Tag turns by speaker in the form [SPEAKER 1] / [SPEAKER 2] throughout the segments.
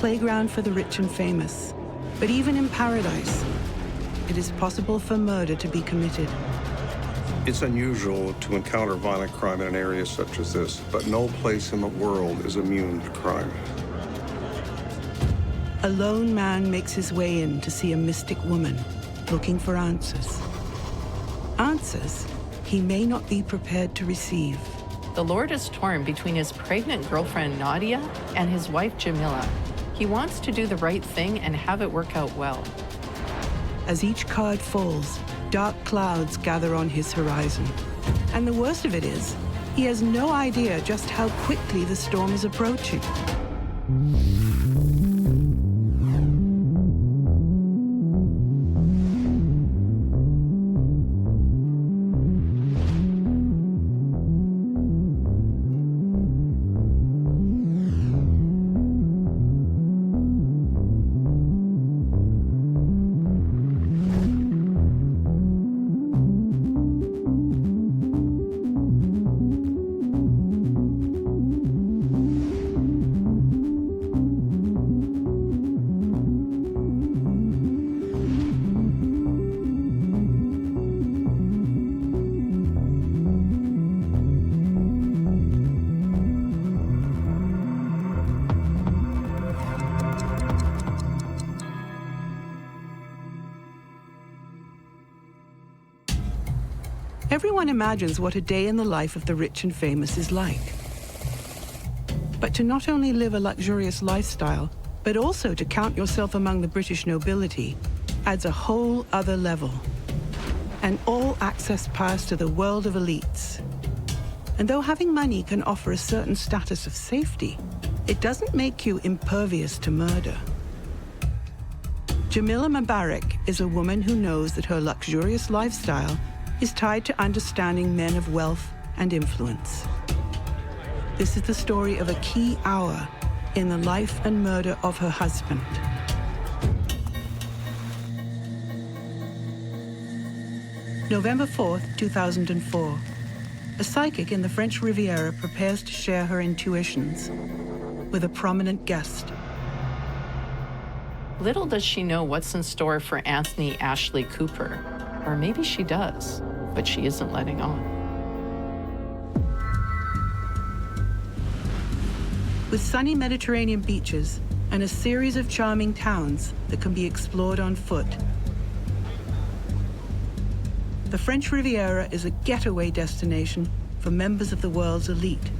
[SPEAKER 1] playground for the rich and famous. But even in paradise, it is possible for murder to be committed.
[SPEAKER 2] It's unusual to encounter violent crime in an area such as this, but no place in the world is immune to crime.
[SPEAKER 1] A lone man makes his way in to see a mystic woman looking for answers. Answers he may not be prepared to receive.
[SPEAKER 3] The Lord is torn between his pregnant girlfriend, Nadia, and his wife, Jamila. He wants to do the right thing and have it work out well.
[SPEAKER 1] As each card falls, dark clouds gather on his horizon. And the worst of it is, he has no idea just how quickly the storm is approaching. Everyone imagines what a day in the life of the rich and famous is like. But to not only live a luxurious lifestyle, but also to count yourself among the British nobility adds a whole other level. An all-access pass to the world of elites. And though having money can offer a certain status of safety, it doesn't make you impervious to murder. Jamila Mubarak is a woman who knows that her luxurious lifestyle is tied to understanding men of wealth and influence. This is the story of a key hour in the life and murder of her husband. November 4th, 2004. A psychic in the French Riviera prepares to share her intuitions with a prominent guest.
[SPEAKER 3] Little does she know what's in store for Anthony Ashley Cooper. Or maybe she does, but she isn't letting on.
[SPEAKER 1] With sunny Mediterranean beaches and a series of charming towns that can be explored on foot, the French Riviera is a getaway destination for members of the world's elite.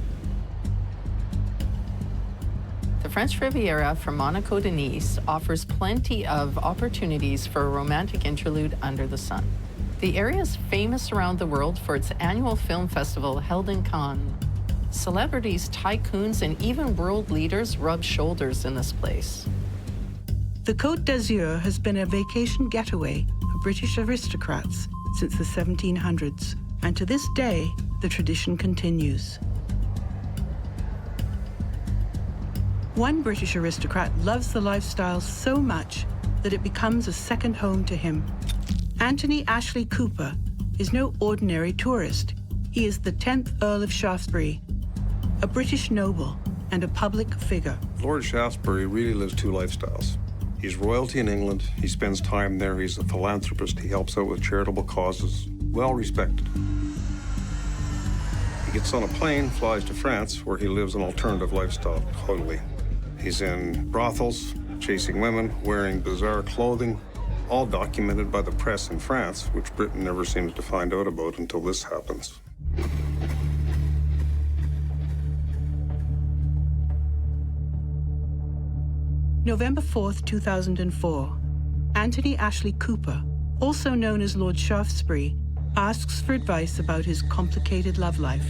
[SPEAKER 3] The French Riviera from Monaco to Nice offers plenty of opportunities for a romantic interlude under the sun. The area is famous around the world for its annual film festival held in Cannes. Celebrities, tycoons, and even world leaders rub shoulders in this place.
[SPEAKER 1] The Côte d'Azur has been a vacation getaway for British aristocrats since the 1700s, and to this day, the tradition continues. One British aristocrat loves the lifestyle so much that it becomes a second home to him. Anthony Ashley Cooper is no ordinary tourist. He is the 10th Earl of Shaftesbury, a British noble and a public figure.
[SPEAKER 2] Lord Shaftesbury really lives two lifestyles. He's royalty in England, he spends time there, he's a philanthropist, he helps out with charitable causes, well respected. He gets on a plane, flies to France, where he lives an alternative lifestyle, totally. He's in brothels, chasing women, wearing bizarre clothing, all documented by the press in France, which Britain never seems to find out about until this happens.
[SPEAKER 1] November 4th, 2004. Anthony Ashley Cooper, also known as Lord Shaftesbury, asks for advice about his complicated love life.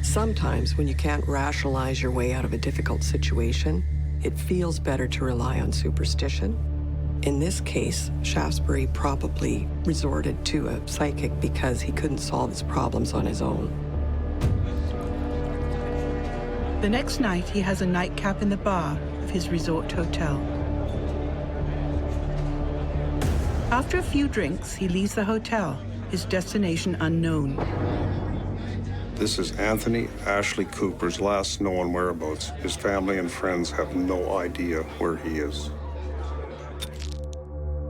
[SPEAKER 4] Sometimes when you can't rationalize your way out of a difficult situation, it feels better to rely on superstition. In this case, Shaftesbury probably resorted to a psychic because he couldn't solve his problems on his own.
[SPEAKER 1] The next night, he has a nightcap in the bar of his resort hotel. After a few drinks, he leaves the hotel, his destination unknown.
[SPEAKER 2] This is Anthony Ashley Cooper's last known whereabouts. His family and friends have no idea where he is.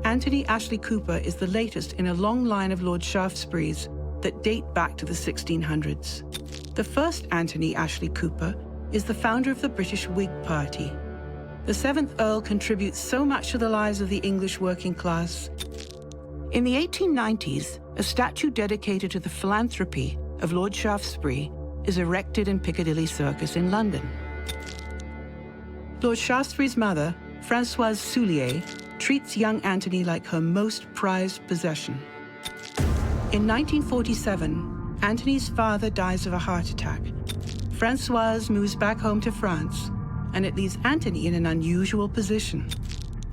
[SPEAKER 1] Anthony Ashley Cooper is the latest in a long line of Lord Shaftesbury's that date back to the 1600s. The first Anthony Ashley Cooper is the founder of the British Whig Party. The seventh Earl contributes so much to the lives of the English working class. In the 1890s, a statue dedicated to the philanthropy of Lord Shaftesbury is erected in Piccadilly Circus in London. Lord Shaftesbury's mother, Françoise Soulier, treats young Anthony like her most prized possession. In 1947, Anthony's father dies of a heart attack. Françoise moves back home to France, and it leaves Anthony in an unusual position.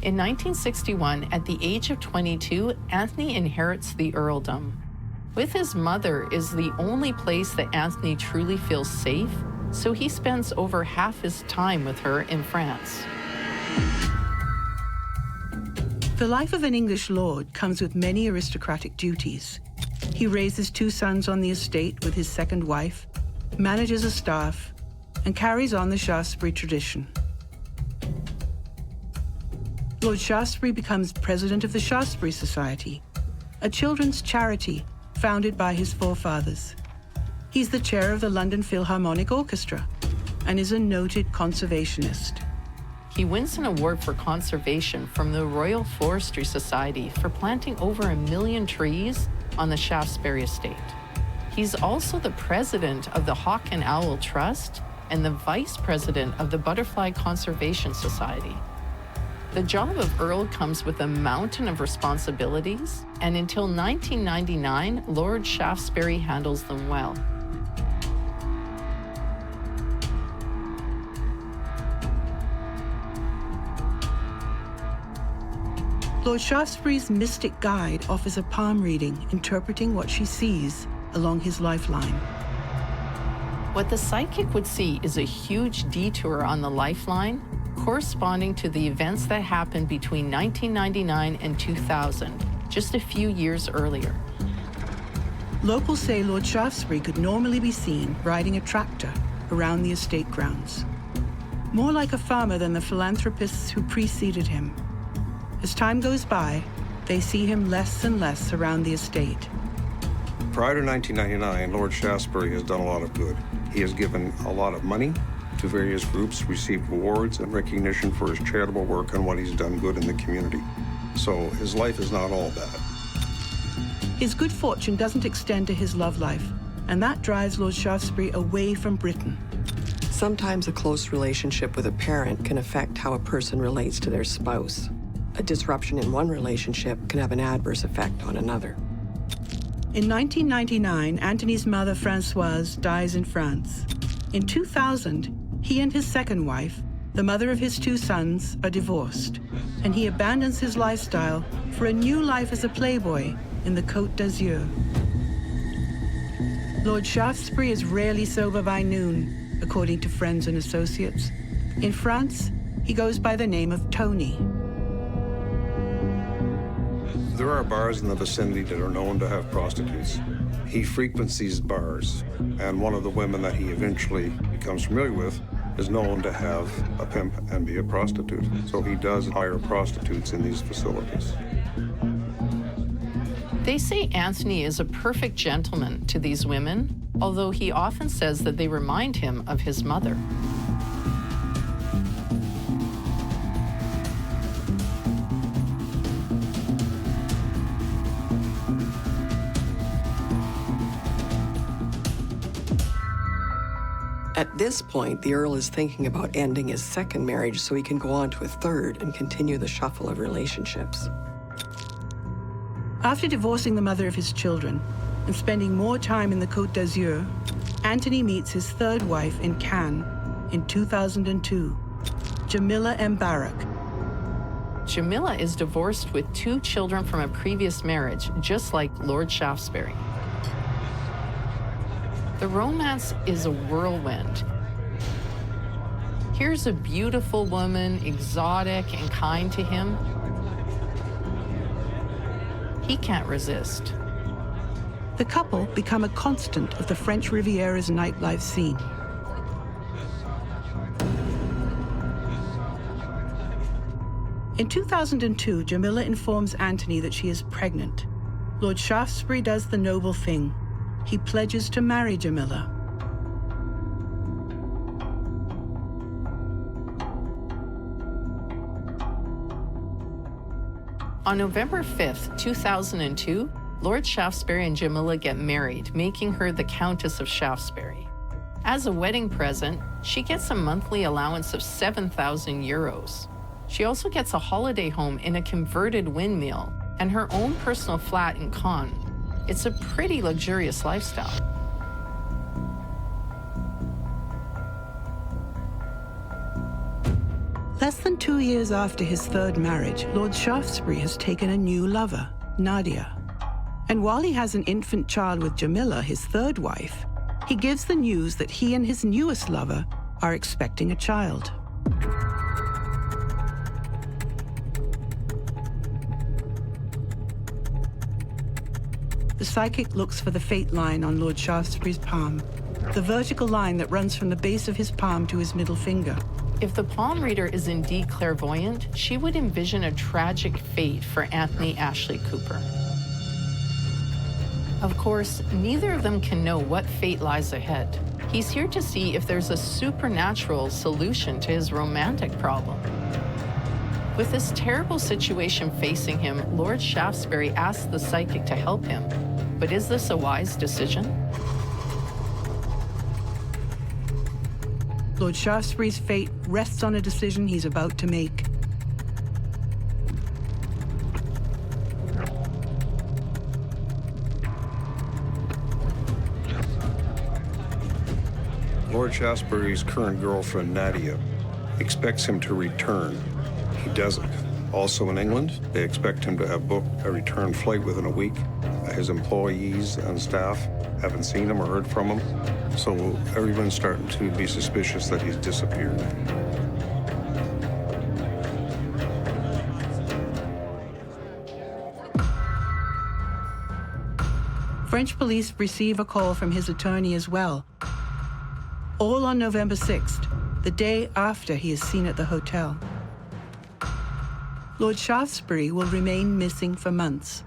[SPEAKER 3] In 1961, at the age of 22, Anthony inherits the earldom. With his mother is the only place that Anthony truly feels safe, so he spends over half his time with her in France.
[SPEAKER 1] The life of an English lord comes with many aristocratic duties. He raises two sons on the estate with his second wife, manages a staff, and carries on the Shaftesbury tradition. Lord Shaftesbury becomes president of the Shaftesbury Society, a children's charity founded by his forefathers. He's the chair of the London Philharmonic Orchestra and is a noted conservationist.
[SPEAKER 3] He wins an award for conservation from the Royal Forestry Society for planting over 1 million trees on the Shaftesbury estate. He's also the president of the Hawk and Owl Trust and the vice president of the Butterfly Conservation Society. The job of Earl comes with a mountain of responsibilities, and until 1999, Lord Shaftesbury handles them well.
[SPEAKER 1] Lord Shaftesbury's mystic guide offers a palm reading interpreting what she sees along his lifeline.
[SPEAKER 3] What the psychic would see is a huge detour on the lifeline corresponding to the events that happened between 1999 and 2000, just a few years earlier.
[SPEAKER 1] Locals say Lord Shaftesbury could normally be seen riding a tractor around the estate grounds. More like a farmer than the philanthropists who preceded him. As time goes by, they see him less and less around the estate.
[SPEAKER 2] Prior to 1999, Lord Shaftesbury has done a lot of good. He has given a lot of money to various groups, received awards and recognition for his charitable work and what he's done good in the community. So his life is not all bad.
[SPEAKER 1] His good fortune doesn't extend to his love life, and that drives Lord Shaftesbury away from Britain.
[SPEAKER 4] Sometimes a close relationship with a parent can affect how a person relates to their spouse. A disruption in one relationship can have an adverse effect on another.
[SPEAKER 1] In 1999, Anthony's mother, Françoise, dies in France. In 2000, he and his second wife, the mother of his two sons, are divorced, and he abandons his lifestyle for a new life as a playboy in the Côte d'Azur. Lord Shaftesbury is rarely sober by noon, according to friends and associates. In France, he goes by the name of Tony.
[SPEAKER 2] There are bars in the vicinity that are known to have prostitutes. He frequents these bars, and one of the women that he eventually becomes familiar with is known to have a pimp and be a prostitute. So he does hire prostitutes in these facilities.
[SPEAKER 3] They say Anthony is a perfect gentleman to these women, although he often says that they remind him of his mother.
[SPEAKER 4] At this point, the Earl is thinking about ending his second marriage so he can go on to a third and continue the shuffle of relationships.
[SPEAKER 1] After divorcing the mother of his children and spending more time in the Côte d'Azur, Anthony meets his third wife in Cannes in 2002, Jamila Mbarak.
[SPEAKER 3] Jamila is divorced with 2 children from a previous marriage, just like Lord Shaftesbury. The romance is a whirlwind. Here's a beautiful woman, exotic and kind to him. He can't resist.
[SPEAKER 1] The couple become a constant of the French Riviera's nightlife scene. In 2002, Jamila informs Anthony that she is pregnant. Lord Shaftesbury does the noble thing. He pledges to marry Jamila.
[SPEAKER 3] On November 5th, 2002, Lord Shaftesbury and Jamila get married, making her the Countess of Shaftesbury. As a wedding present, she gets a monthly allowance of 7,000 euros. She also gets a holiday home in a converted windmill and her own personal flat in Cannes. It's a pretty luxurious lifestyle.
[SPEAKER 1] Less than 2 years after his third marriage, Lord Shaftesbury has taken a new lover, Nadia. And while he has an infant child with Jamila, his third wife, he gives the news that he and his newest lover are expecting a child. The psychic looks for the fate line on Lord Shaftesbury's palm, the vertical line that runs from the base of his palm to his middle finger.
[SPEAKER 3] If the palm reader is indeed clairvoyant, she would envision a tragic fate for Anthony Ashley Cooper. Of course, neither of them can know what fate lies ahead. He's here to see if there's a supernatural solution to his romantic problem. With this terrible situation facing him, Lord Shaftesbury asks the psychic to help him. But is this a wise decision?
[SPEAKER 1] Lord Shaftesbury's fate rests on a decision he's about to make.
[SPEAKER 2] Lord Shaftesbury's current girlfriend, Nadia, expects him to return. He doesn't. Also in England, they expect him to have booked a return flight within a week. His employees and staff haven't seen him or heard from him, so everyone's starting to be suspicious that he's disappeared.
[SPEAKER 1] French police receive a call from his attorney as well, all on November 6th, the day after he is seen at the hotel. Lord Shaftesbury will remain missing for months,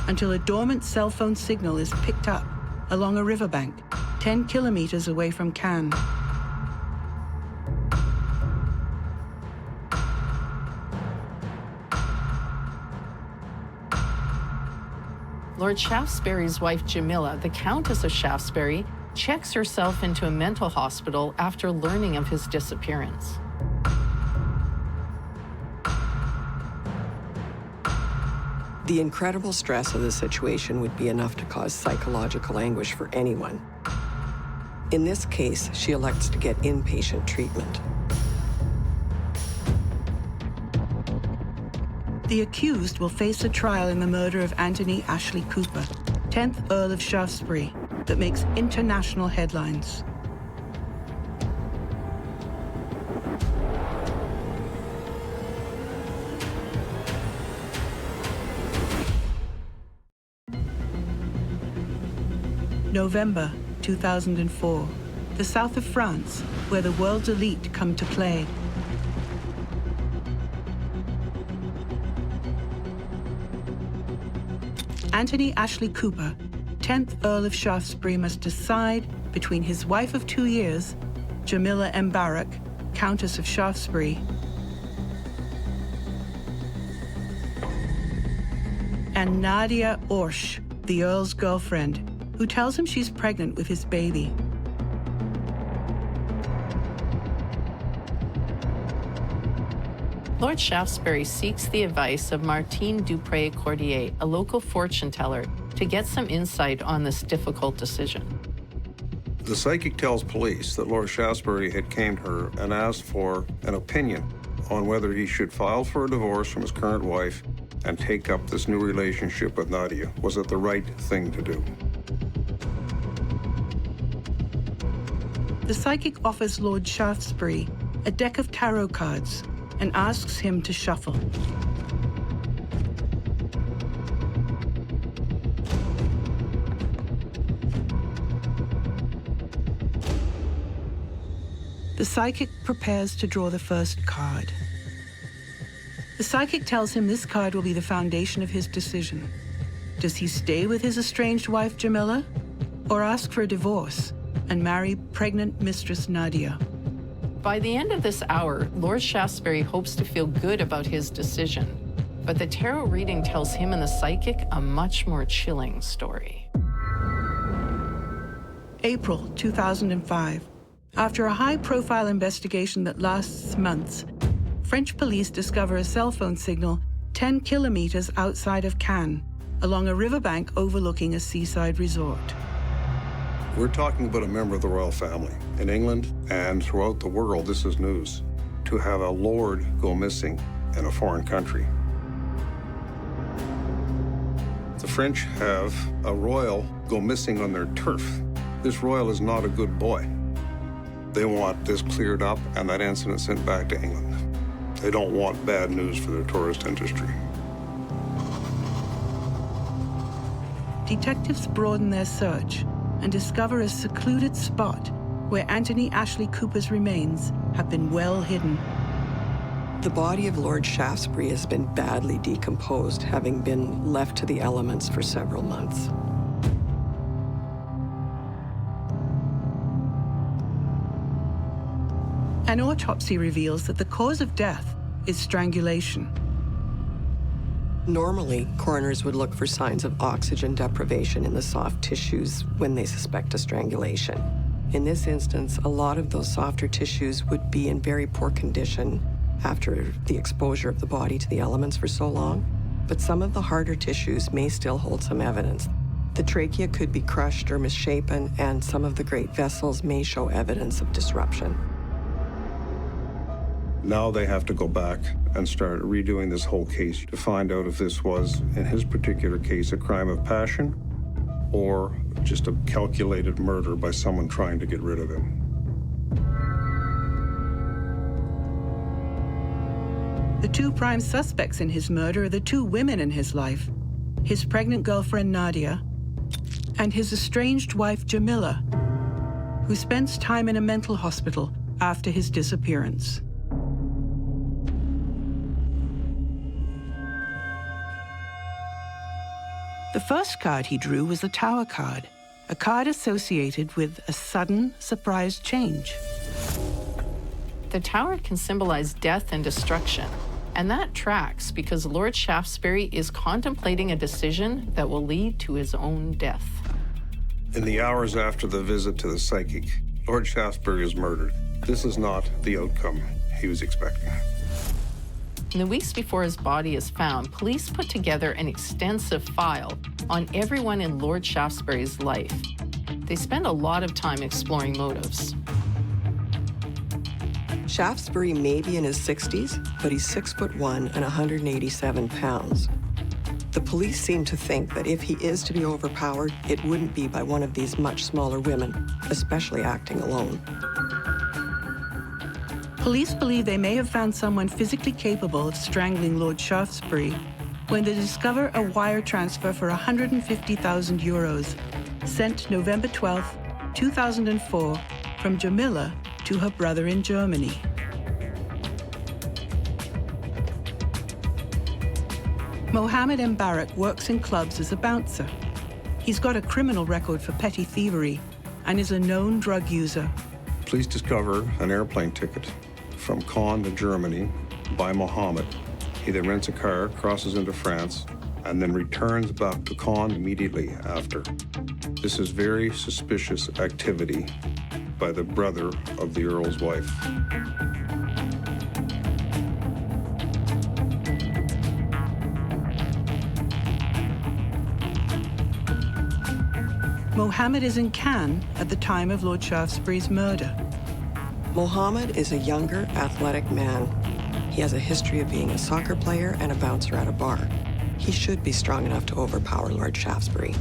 [SPEAKER 1] until a dormant cell phone signal is picked up along a riverbank 10 kilometers away from Cannes.
[SPEAKER 3] Lord Shaftesbury's wife, Jamila, the Countess of Shaftesbury, checks herself into a mental hospital after learning of his disappearance.
[SPEAKER 4] The incredible stress of the situation would be enough to cause psychological anguish for anyone. In this case, she elects to get inpatient treatment.
[SPEAKER 1] The accused will face a trial in the murder of Anthony Ashley Cooper, 10th Earl of Shaftesbury, that makes international headlines. November 2004, the south of France, where the world's elite come to play. Anthony Ashley Cooper, 10th Earl of Shaftesbury, must decide between his wife of 2 years, Jamila Mbarak, Countess of Shaftesbury, and Nadia Orsh, the Earl's girlfriend, who tells him she's pregnant with his baby.
[SPEAKER 3] Lord Shaftesbury seeks the advice of Martine Dupré-Cordier, a local fortune teller, to get some insight on this difficult decision.
[SPEAKER 2] The psychic tells police that Lord Shaftesbury had came to her and asked for an opinion on whether he should file for a divorce from his current wife and take up this new relationship with Nadia. Was it the right thing to do?
[SPEAKER 1] The psychic offers Lord Shaftesbury a deck of tarot cards and asks him to shuffle. The psychic prepares to draw the first card. The psychic tells him this card will be the foundation of his decision. Does he stay with his estranged wife, Jamila, or ask for a divorce and marry pregnant mistress Nadia?
[SPEAKER 3] By the end of this hour, Lord Shaftesbury hopes to feel good about his decision, but the tarot reading tells him and the psychic a much more chilling story.
[SPEAKER 1] April 2005. After a high-profile investigation that lasts months, French police discover a cell phone signal 10 kilometers outside of Cannes, along a riverbank overlooking a seaside resort.
[SPEAKER 2] We're talking about a member of the royal family. In England and throughout the world, this is news. To have a lord go missing in a foreign country. The French have a royal go missing on their turf. This royal is not a good boy. They want this cleared up and that incident sent back to England. They don't want bad news for their tourist industry.
[SPEAKER 1] Detectives broaden their search and discover a secluded spot where Anthony Ashley Cooper's remains have been well hidden.
[SPEAKER 4] The body of Lord Shaftesbury has been badly decomposed, having been left to the elements for several months.
[SPEAKER 1] An autopsy reveals that the cause of death is strangulation.
[SPEAKER 4] Normally, coroners would look for signs of oxygen deprivation in the soft tissues when they suspect a strangulation. In this instance, a lot of those softer tissues would be in very poor condition after the exposure of the body to the elements for so long, but some of the harder tissues may still hold some evidence. The trachea could be crushed or misshapen, and some of the great vessels may show evidence of disruption.
[SPEAKER 2] Now they have to go back and start redoing this whole case to find out if this was, in his particular case, a crime of passion or just a calculated murder by someone trying to get rid of him.
[SPEAKER 1] The two prime suspects in his murder are the two women in his life, his pregnant girlfriend Nadia and his estranged wife Jamila, who spends time in a mental hospital after his disappearance. The first card he drew was the Tower card, a card associated with a sudden, surprise change.
[SPEAKER 3] The Tower can symbolize death and destruction, and that tracks because Lord Shaftesbury is contemplating a decision that will lead to his own death.
[SPEAKER 2] In the hours after the visit to the psychic, Lord Shaftesbury is murdered. This is not the outcome he was expecting.
[SPEAKER 3] In the weeks before his body is found, police put together an extensive file on everyone in Lord Shaftesbury's life. They spend a lot of time exploring motives.
[SPEAKER 4] Shaftesbury may be in his 60s, but he's 6'1" and 187 pounds. The police seem to think that if he is to be overpowered, it wouldn't be by one of these much smaller women, especially acting alone.
[SPEAKER 1] Police believe they may have found someone physically capable of strangling Lord Shaftesbury when they discover a wire transfer for 150,000 euros sent November 12, 2004 from Jamila to her brother in Germany. Mohammed Mbarak works in clubs as a bouncer. He's got a criminal record for petty thievery and is a known drug user.
[SPEAKER 2] Police discover an airplane ticket from Cannes to Germany by Mohammed. He then rents a car, crosses into France, and then returns back to Cannes immediately after. This is very suspicious activity by the brother of the Earl's wife.
[SPEAKER 1] Mohammed is in Cannes at the time of Lord Shaftesbury's murder.
[SPEAKER 4] Mohammed is a younger, athletic man. He has a history of being a soccer player and a bouncer at a bar. He should be strong enough to overpower Lord Shaftesbury.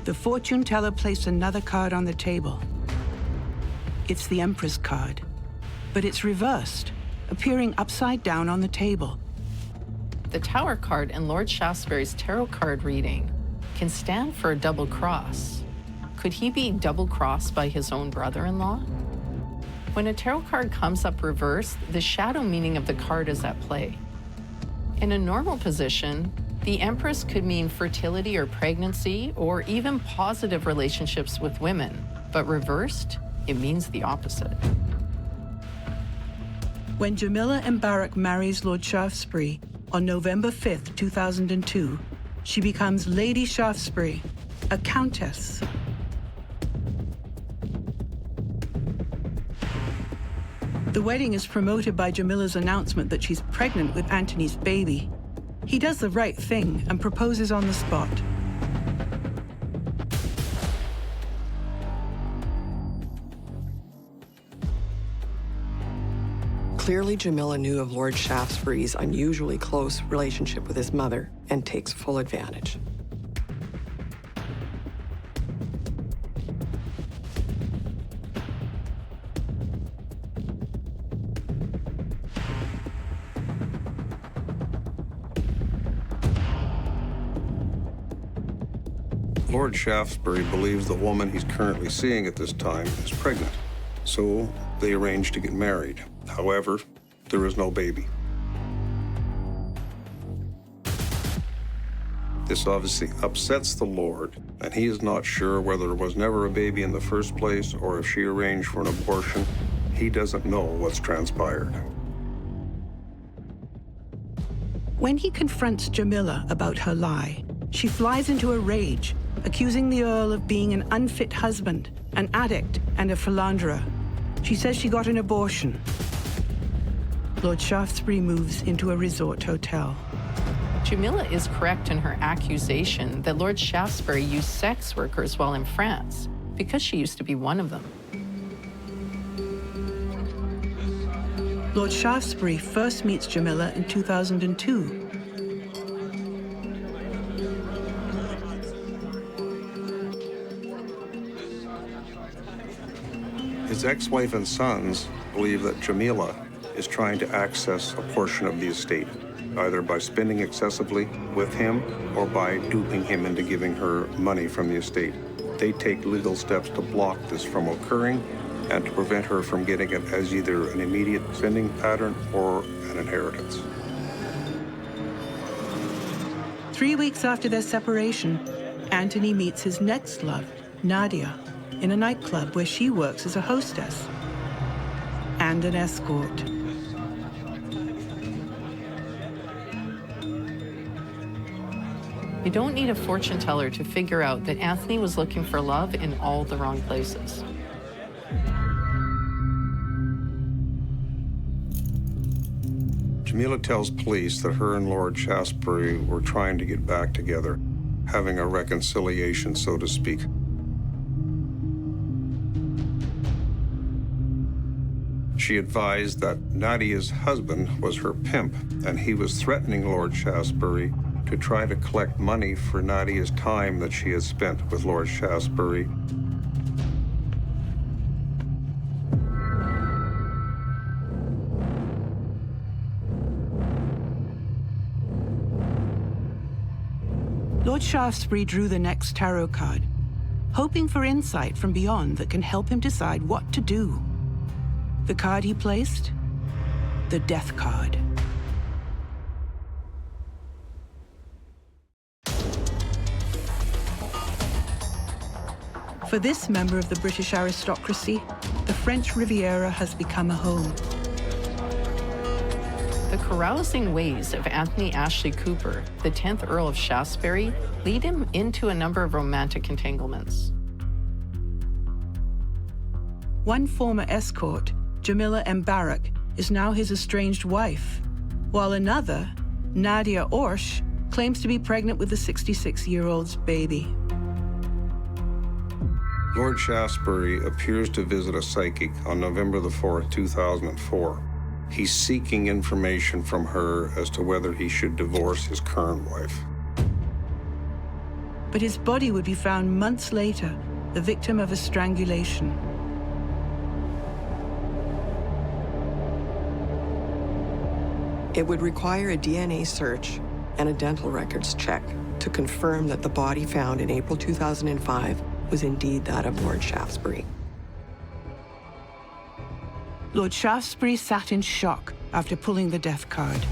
[SPEAKER 1] The fortune teller placed another card on the table. It's the Empress card, but it's reversed, appearing upside down on the table.
[SPEAKER 3] The Tower card in Lord Shaftesbury's tarot card reading can stand for a double cross. Could he be double crossed by his own brother-in-law? When a tarot card comes up reversed, the shadow meaning of the card is at play. In a normal position, the Empress could mean fertility or pregnancy, or even positive relationships with women, but reversed, it means the opposite.
[SPEAKER 1] When Jamila Mbarak marries Lord Shaftesbury on November 5th, 2002, she becomes Lady Shaftesbury, a countess. The wedding is promoted by Jamila's announcement that she's pregnant with Anthony's baby. He does the right thing and proposes on the spot.
[SPEAKER 4] Clearly, Jamila knew of Lord Shaftesbury's unusually close relationship with his mother and takes full advantage.
[SPEAKER 2] Lord Shaftesbury believes the woman he's currently seeing at this time is pregnant, so they arrange to get married. However, there is no baby. This obviously upsets the Lord, and he is not sure whether there was never a baby in the first place or if she arranged for an abortion. He doesn't know what's transpired.
[SPEAKER 1] When he confronts Jamila about her lie, she flies into a rage, accusing the Earl of being an unfit husband, an addict, and a philanderer. She says she got an abortion. Lord Shaftesbury moves into a resort hotel.
[SPEAKER 3] Jamila is correct in her accusation that Lord Shaftesbury used sex workers while in France, because she used to be one of them.
[SPEAKER 1] Lord Shaftesbury first meets Jamila in 2002.
[SPEAKER 2] His ex-wife and sons believe that Jamila is trying to access a portion of the estate, either by spending excessively with him or by duping him into giving her money from the estate. They take legal steps to block this from occurring and to prevent her from getting it as either an immediate spending pattern or an inheritance.
[SPEAKER 1] 3 weeks after their separation, Anthony meets his next love, Nadia, in a nightclub where she works as a hostess and an escort.
[SPEAKER 3] You don't need a fortune teller to figure out that Anthony was looking for love in all the wrong places.
[SPEAKER 2] Jamila tells police that her and Lord Shaftesbury were trying to get back together, having a reconciliation, so to speak. She advised that Nadia's husband was her pimp, and he was threatening Lord Shaftesbury to try to collect money for Nadia's time that she had spent with Lord Shaftesbury.
[SPEAKER 1] Lord Shaftesbury drew the next tarot card, hoping for insight from beyond that can help him decide what to do. The card he placed? The Death card. For this member of the British aristocracy, the French Riviera has become a home.
[SPEAKER 3] The carousing ways of Anthony Ashley Cooper, the 10th Earl of Shaftesbury, lead him into a number of romantic entanglements.
[SPEAKER 1] One former escort, Jamila Mbarak, is now his estranged wife, while another, Nadia Orsh, claims to be pregnant with the 66-year-old's baby.
[SPEAKER 2] Lord Shaftesbury appears to visit a psychic on November the 4th, 2004. He's seeking information from her as to whether he should divorce his current wife.
[SPEAKER 1] But his body would be found months later, the victim of a strangulation.
[SPEAKER 4] It would require a DNA search and a dental records check to confirm that the body found in April 2005 was indeed that of Lord Shaftesbury.
[SPEAKER 1] Lord Shaftesbury sat in shock after pulling the death card.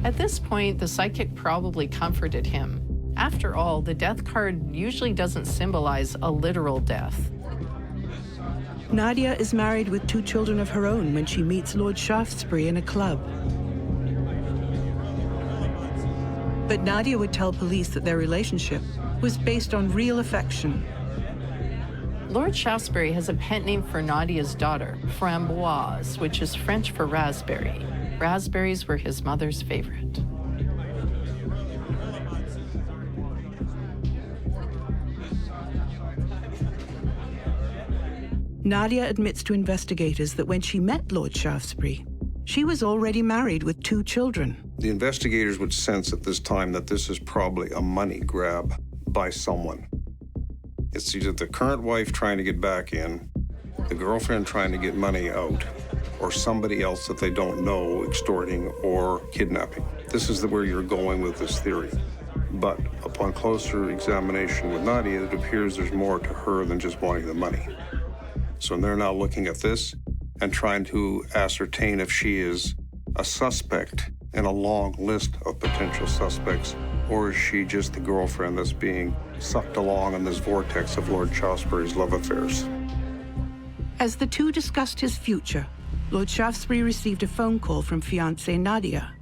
[SPEAKER 3] At this point, the psychic probably comforted him. After all, the death card usually doesn't symbolize a literal death.
[SPEAKER 1] Nadia is married with 2 children of her own when she meets Lord Shaftesbury in a club. But Nadia would tell police that their relationship was based on real affection.
[SPEAKER 3] Lord Shaftesbury has a pet name for Nadia's daughter, Framboise, which is French for raspberry. Raspberries were his mother's favorite.
[SPEAKER 1] Nadia admits to investigators that when she met Lord Shaftesbury, she was already married with 2 children.
[SPEAKER 2] The investigators would sense at this time that this is probably a money grab by someone. It's either the current wife trying to get back in, the girlfriend trying to get money out, or somebody else that they don't know extorting or kidnapping. This is where you're going with this theory. But upon closer examination with Nadia, it appears there's more to her than just wanting the money. So they're now looking at this and trying to ascertain if she is a suspect in a long list of potential suspects, or is she just the girlfriend that's being sucked along in this vortex of Lord Shaftesbury's love affairs.
[SPEAKER 1] As the 2 discussed his future, Lord Shaftesbury received a phone call from fiancée Nadia.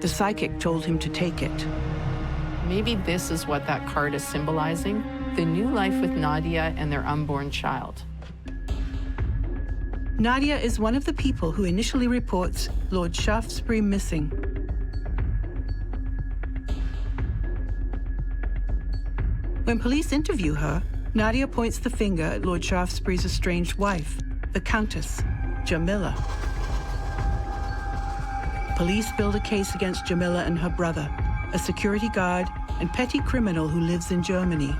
[SPEAKER 1] The psychic told him to take it.
[SPEAKER 3] Maybe this is what that card is symbolizing, the new life with Nadia and their unborn child.
[SPEAKER 1] Nadia is one of the people who initially reports Lord Shaftesbury missing. When police interview her, Nadia points the finger at Lord Shaftesbury's estranged wife, the Countess, Jamila. Police build a case against Jamila and her brother, a security guard and petty criminal who lives in Germany.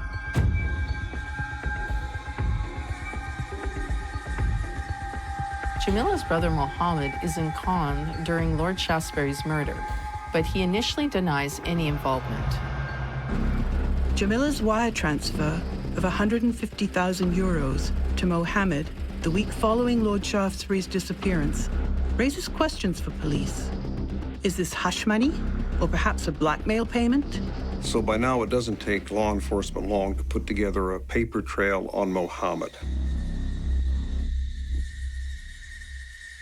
[SPEAKER 3] Jamila's brother Mohammed is in Caen during Lord Shaftesbury's murder, but he initially denies any involvement.
[SPEAKER 1] Jamila's wire transfer of 150,000 euros to Mohammed the week following Lord Shaftesbury's disappearance raises questions for police. Is this hush money, or perhaps a blackmail payment?
[SPEAKER 2] So by now, it doesn't take law enforcement long to put together a paper trail on Mohammed.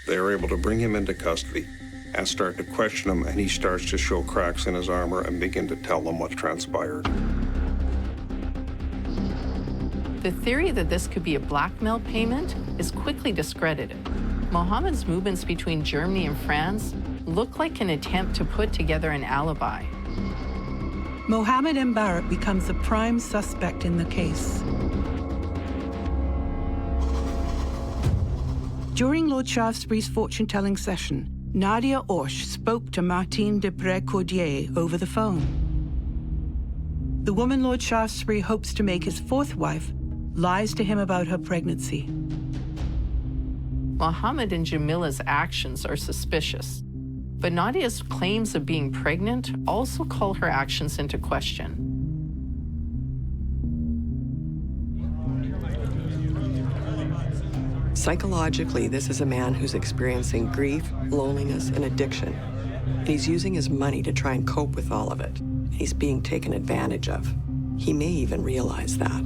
[SPEAKER 2] They are able to bring him into custody and start to question him, and he starts to show cracks in his armor and begin to tell them what transpired.
[SPEAKER 3] The theory that this could be a blackmail payment is quickly discredited. Mohammed's movements between Germany and France look like an attempt to put together an alibi.
[SPEAKER 1] Mohammed Mbarek becomes the prime suspect in the case. During Lord Shaftesbury's fortune-telling session, Nadia Orsch spoke to Martine de Pré-Cordier over the phone. The woman Lord Shaftesbury hopes to make his 4th wife lies to him about her pregnancy.
[SPEAKER 3] Mohammed and Jamila's actions are suspicious, but Nadia's claims of being pregnant also call her actions into question.
[SPEAKER 4] Psychologically, this is a man who's experiencing grief, loneliness, and addiction. And he's using his money to try and cope with all of it. He's being taken advantage of. He may even realize that.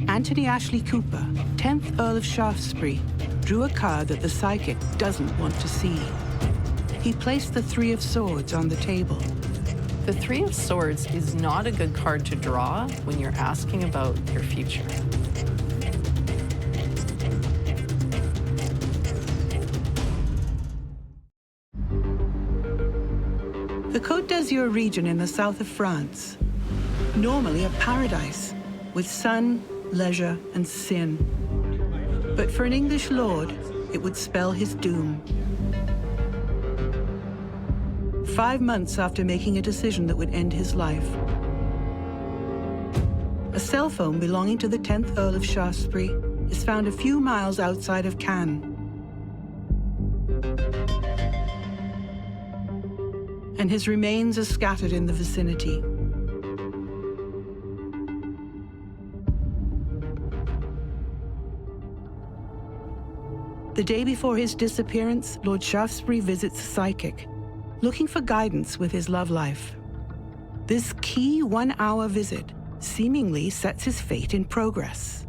[SPEAKER 1] Anthony Ashley Cooper, 10th Earl of Shaftesbury, drew a card that the psychic doesn't want to see. He placed the 3 of Swords on the table.
[SPEAKER 3] The 3 of Swords is not a good card to draw when you're asking about your future.
[SPEAKER 1] The Côte d'Azur region in the south of France, normally a paradise with sun, leisure, and sin. But for an English lord, it would spell his doom. 5 months after making a decision that would end his life, a cell phone belonging to the 10th Earl of Shaftesbury is found a few miles outside of Cannes. And his remains are scattered in the vicinity. The day before his disappearance, Lord Shaftesbury visits a psychic, looking for guidance with his love life. This key 1-hour visit seemingly sets his fate in progress.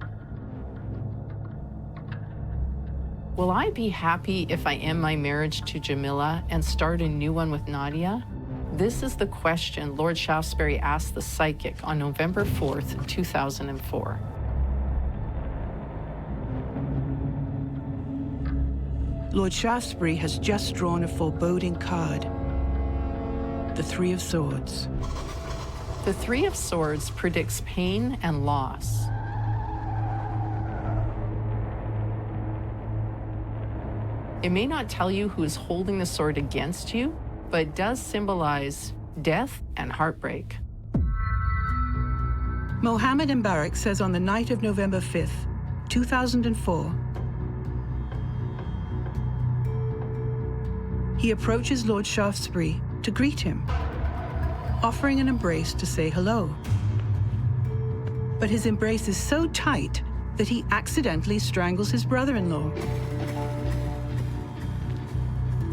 [SPEAKER 3] Will I be happy if I end my marriage to Jamila and start a new one with Nadia? This is the question Lord Shaftesbury asked the psychic on November 4th, 2004.
[SPEAKER 1] Lord Shaftesbury has just drawn a foreboding card, the Three of Swords.
[SPEAKER 3] The Three of Swords predicts pain and loss. It may not tell you who is holding the sword against you, but it does symbolize death and heartbreak.
[SPEAKER 1] Mohammed Mbarak says on the night of November 5th, 2004, he approaches Lord Shaftesbury to greet him, offering an embrace to say hello. But his embrace is so tight that he accidentally strangles his brother-in-law.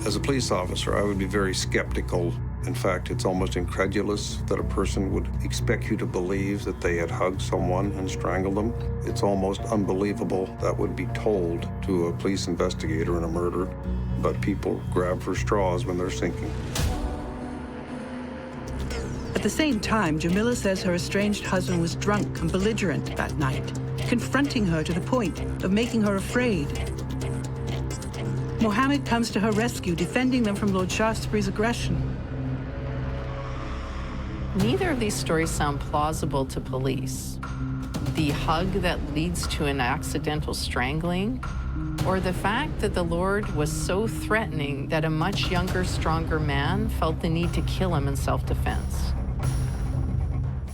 [SPEAKER 2] As a police officer, I would be very skeptical. In fact, it's almost incredulous that a person would expect you to believe that they had hugged someone and strangled them. It's almost unbelievable that would be told to a police investigator in a murder, but people grab for straws when they're sinking.
[SPEAKER 1] At the same time, Jamila says her estranged husband was drunk and belligerent that night, confronting her to the point of making her afraid. Mohammed comes to her rescue, defending them from Lord Shaftesbury's aggression.
[SPEAKER 3] Neither of these stories sound plausible to police. The hug that leads to an accidental strangling, or the fact that the Lord was so threatening that a much younger, stronger man felt the need to kill him in self-defense.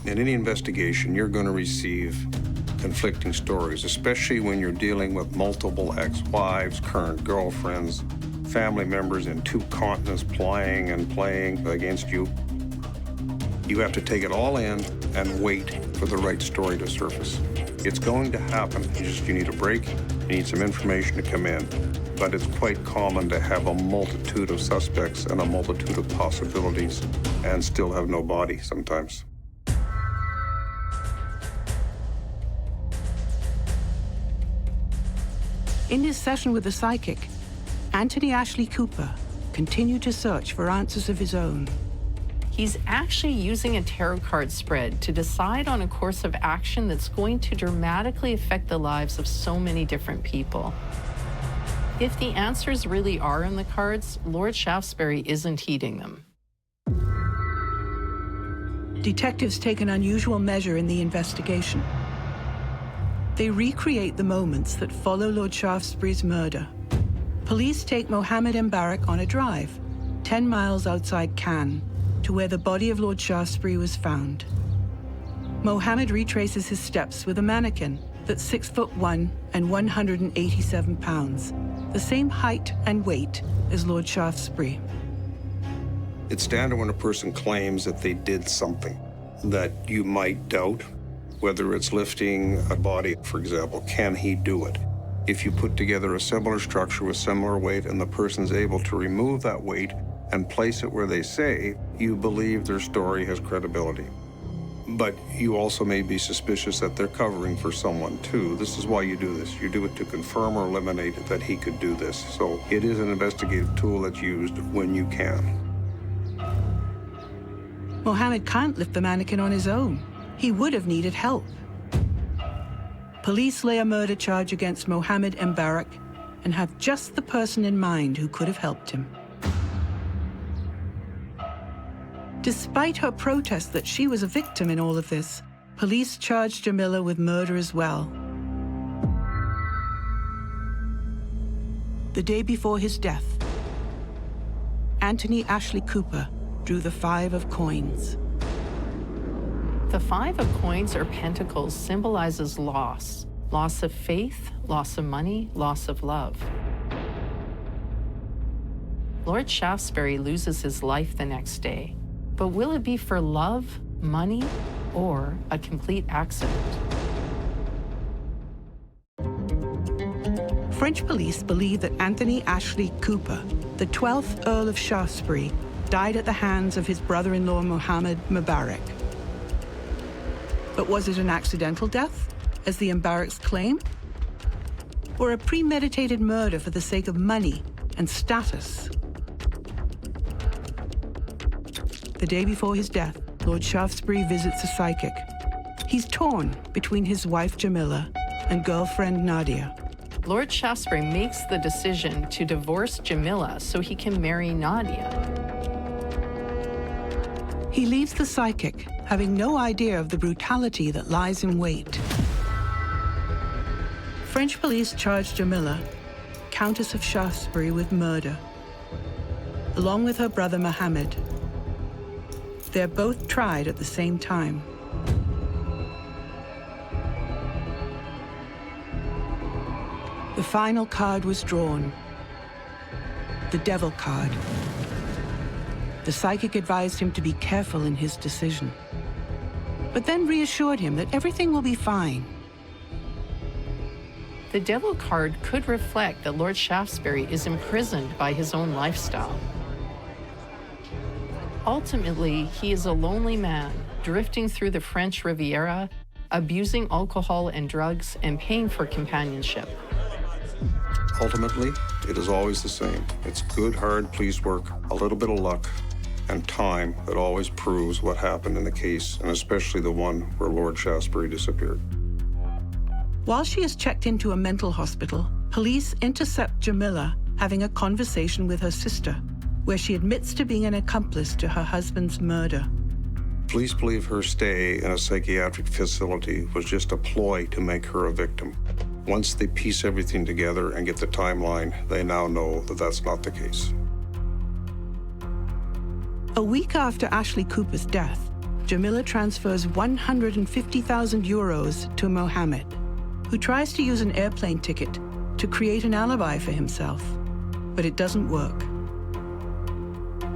[SPEAKER 2] In any investigation, you're going to receive conflicting stories, especially when you're dealing with multiple ex-wives, current girlfriends, family members in 2 continents playing against you. You have to take it all in and wait for the right story to surface. It's going to happen. You need a break. You need some information to come in. But it's quite common to have a multitude of suspects and a multitude of possibilities and still have no body sometimes.
[SPEAKER 1] In his session with the psychic, Anthony Ashley Cooper continued to search for answers of his own.
[SPEAKER 3] He's actually using a tarot card spread to decide on a course of action that's going to dramatically affect the lives of so many different people. If the answers really are in the cards, Lord Shaftesbury isn't heeding them.
[SPEAKER 1] Detectives take an unusual measure in the investigation. They recreate the moments that follow Lord Shaftesbury's murder. Police take Mohammed Mbarak on a drive, 10 miles outside Cannes, to where the body of Lord Shaftesbury was found. Mohammed retraces his steps with a mannequin that's 6'1" and 187 pounds, the same height and weight as Lord Shaftesbury.
[SPEAKER 2] It's standard when a person claims that they did something that you might doubt, whether it's lifting a body, for example. Can he do it? If you put together a similar structure with similar weight and the person's able to remove that weight and place it where they say, you believe their story has credibility. But you also may be suspicious that they're covering for someone too. This is why you do this. You do it to confirm or eliminate that he could do this. So it is an investigative tool that's used when you can.
[SPEAKER 1] Mohammed can't lift the mannequin on his own. He would have needed help. Police lay a murder charge against Mohammed Mbarak and have just the person in mind who could have helped him. Despite her protest that she was a victim in all of this, police charged Jamila with murder as well. The day before his death, Anthony Ashley Cooper drew the 5 of coins.
[SPEAKER 3] The Five of Coins or Pentacles symbolizes loss. Loss of faith, loss of money, loss of love. Lord Shaftesbury loses his life the next day. But will it be for love, money, or a complete accident?
[SPEAKER 1] French police believe that Anthony Ashley Cooper, the 12th Earl of Shaftesbury, died at the hands of his brother-in-law Mohammed Mubarak. But was it an accidental death, as the Mubaraks claim? Or a premeditated murder for the sake of money and status? The day before his death, Lord Shaftesbury visits a psychic. He's torn between his wife Jamila and girlfriend Nadia.
[SPEAKER 3] Lord Shaftesbury makes the decision to divorce Jamila so he can marry Nadia.
[SPEAKER 1] He leaves the psychic, having no idea of the brutality that lies in wait. French police charge Jamila, Countess of Shaftesbury, with murder, along with her brother Mohammed. They're both tried at the same time. The final card was drawn, the Devil card. The psychic advised him to be careful in his decision, but then reassured him that everything will be fine.
[SPEAKER 3] The Devil card could reflect that Lord Shaftesbury is imprisoned by his own lifestyle. Ultimately, he is a lonely man, drifting through the French Riviera, abusing alcohol and drugs, and paying for companionship.
[SPEAKER 2] Ultimately, it is always the same. It's good, hard police work, a little bit of luck, and time that always proves what happened in the case, and especially the one where Lord Shaftesbury disappeared.
[SPEAKER 1] While she is checked into a mental hospital, police intercept Jamila having a conversation with her sister, where she admits to being an accomplice to her husband's murder.
[SPEAKER 2] Police believe her stay in a psychiatric facility was just a ploy to make her a victim. Once they piece everything together and get the timeline, they now know that that's not the case.
[SPEAKER 1] A week after Ashley Cooper's death, Jamila transfers 150,000 euros to Mohammed, who tries to use an airplane ticket to create an alibi for himself, but it doesn't work.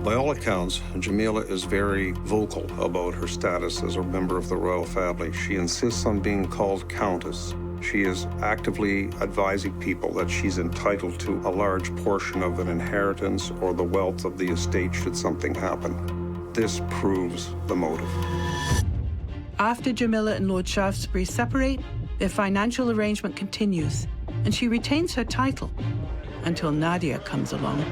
[SPEAKER 2] By all accounts, Jamila is very vocal about her status as a member of the royal family. She insists on being called Countess. She is actively advising people that she's entitled to a large portion of an inheritance or the wealth of the estate should something happen. This proves the motive.
[SPEAKER 1] After Jamila and Lord Shaftesbury separate, their financial arrangement continues, and she retains her title until Nadia comes along.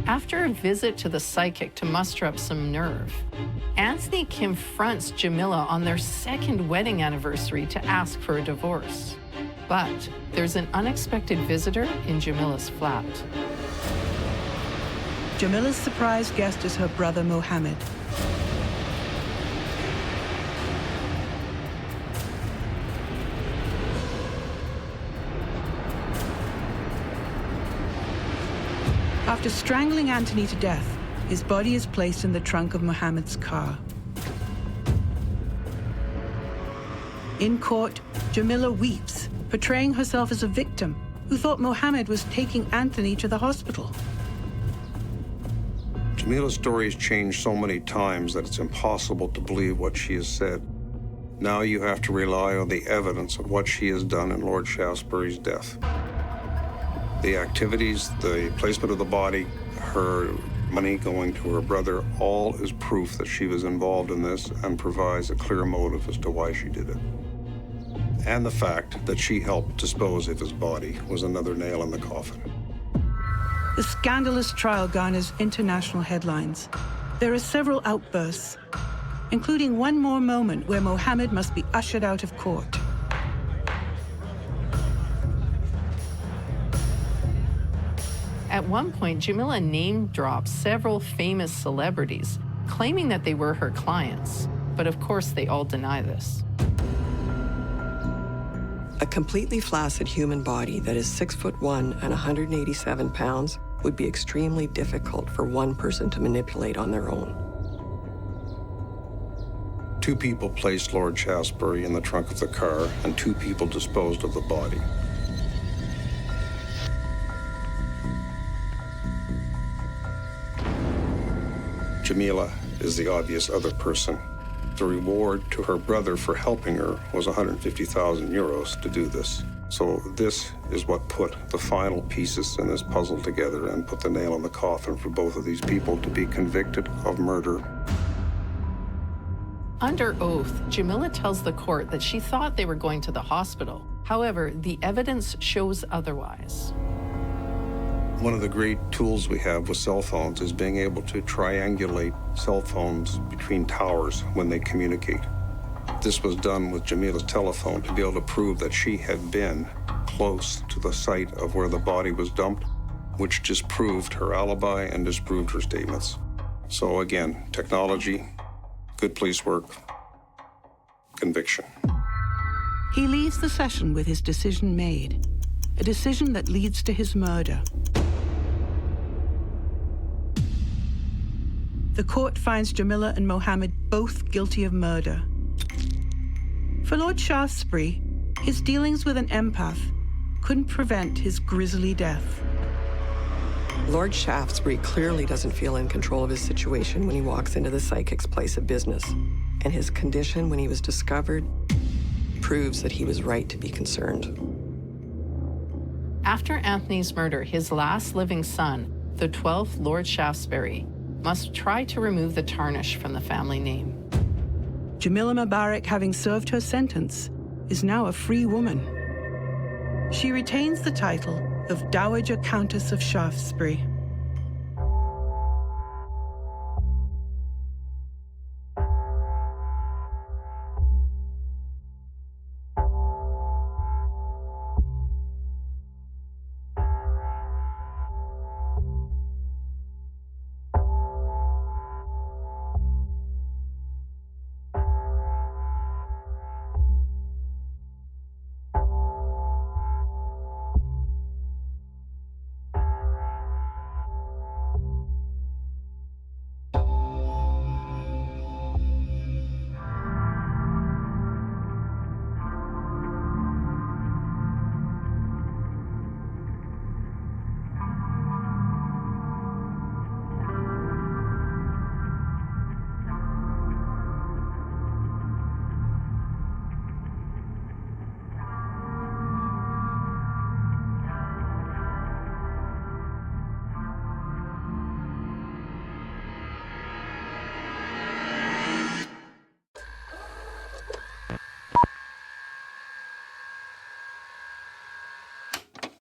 [SPEAKER 3] After a visit to the psychic to muster up some nerve, Anthony confronts Jamila on their second wedding anniversary to ask for a divorce. But there's an unexpected visitor in Jamila's flat.
[SPEAKER 1] Jamila's surprise guest is her brother Mohammed. After strangling Anthony to death, his body is placed in the trunk of Mohammed's car. In court, Jamila weeps, portraying herself as a victim who thought Mohammed was taking Anthony to the hospital.
[SPEAKER 2] Jamila's story has changed so many times that it's impossible to believe what she has said. Now you have to rely on the evidence of what she has done in Lord Shaftesbury's death. The activities, the placement of the body, her money going to her brother, all is proof that she was involved in this and provides a clear motive as to why she did it. And the fact that she helped dispose of his body was another nail in the coffin.
[SPEAKER 1] The scandalous trial garners international headlines. There are several outbursts, including one more moment where Mohammed must be ushered out of court.
[SPEAKER 3] At one point, Jamila name-drops several famous celebrities, claiming that they were her clients. But of course, they all deny this.
[SPEAKER 4] A completely flaccid human body that is 6'1" and 187 pounds would be extremely difficult for one person to manipulate on their own.
[SPEAKER 2] 2 people placed Lord Shaftesbury in the trunk of the car, and 2 people disposed of the body. Jamila is the obvious other person. The reward to her brother for helping her was 150,000 euros to do this. So this is what put the final pieces in this puzzle together and put the nail in the coffin for both of these people to be convicted of murder.
[SPEAKER 3] Under oath, Jamila tells the court that she thought they were going to the hospital. However, the evidence shows otherwise.
[SPEAKER 2] One of the great tools we have with cell phones is being able to triangulate cell phones between towers when they communicate. This was done with Jamila's telephone to be able to prove that she had been close to the site of where the body was dumped, which disproved her alibi and disproved her statements. So again, technology, good police work, conviction.
[SPEAKER 1] He leaves the session with his decision made, a decision that leads to his murder. The court finds Jamila and Mohammed both guilty of murder. For Lord Shaftesbury, his dealings with an empath couldn't prevent his grisly death.
[SPEAKER 4] Lord Shaftesbury clearly doesn't feel in control of his situation when he walks into the psychic's place of business, and his condition when he was discovered proves that he was right to be concerned.
[SPEAKER 3] After Anthony's murder, his last living son, the 12th Lord Shaftesbury, must try to remove the tarnish from the family name.
[SPEAKER 1] Jamila Mubarak, having served her sentence, is now a free woman. She retains the title of Dowager Countess of Shaftesbury.